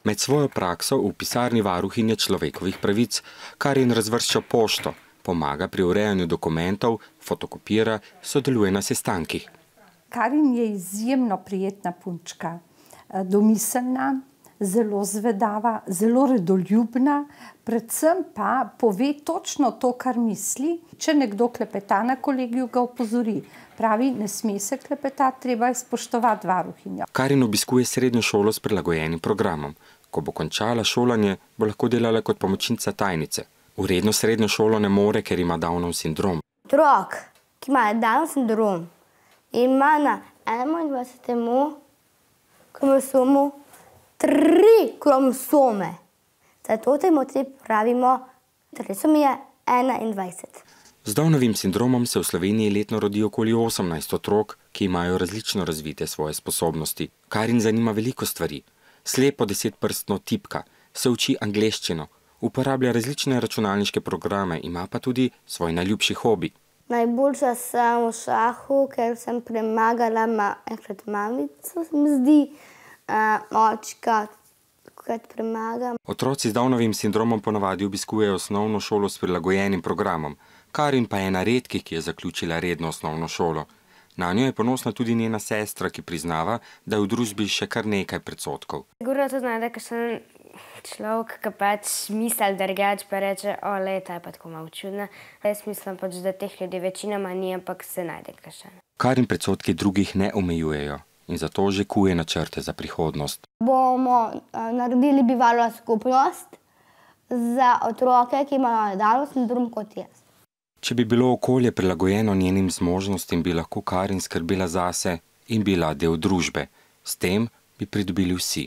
Med svojo prakso v pisarni varuhinje človekovih pravic Karin razvršča pošto, pomaga pri urejanju dokumentov, fotokopira, sodeluje na sestankih. Karin je izjemno prijetna punčka, domiselna, zelo zvedava, zelo redoljubna, predvsem pa pove točno to, kar misli. Če nekdo klepeta na kolegiju, ga opozori. Pravi, ne sme se klepetati, treba je spoštovati varuhinjo. Karin obiskuje srednjo šolo s prilagojenim programom. Ko bo končala šolanje, bo lahko delala kot pomočnica tajnice. V redno srednjo šolo ne more, ker ima Downov sindrom. Otrok, ki ima Downov sindrom, ima na 21. kromosomu 3 kromosome. Zato temu pravimo trisomija 21. Z Downovim sindromom se v Sloveniji letno rodi okoli 18 otrok, ki imajo različno razvite svoje sposobnosti. Karin zanima veliko stvari. Slepo 10-prstno tipka, se uči angleščino, uporablja različne računalniške programe, ima pa tudi svoj najljubši hobi. Najboljša sem v šahu, ker sem premagala enkrat mamico, se mi zdi, očka, krat premagam. Otroci z Downovim sindromom ponavadi obiskujejo osnovno šolo s prilagojenim programom. Karin pa je ena redkih, ki je zaključila redno osnovno šolo. Na njo je ponosna tudi njena sestra, ki priznava, da je v družbi še kar nekaj predsodkov. Sigurno to znajde, ker sem človek, ki pač misli drugače, pa reče, ta je pa tako malo čudna. Jaz mislim pač, da teh ljudi večinoma ni, ampak se najde kakšen. Karin predsodki drugih ne omejujejo in zato že kuje načrte za prihodnost. Bomo naredili bivalno skupnost za otroke, ki imajo Downov sindrom kot jaz. Če bi bilo okolje prilagojeno njenim zmožnostim, bi lahko Karin skrbela zase in bila del družbe. S tem bi pridobili vsi.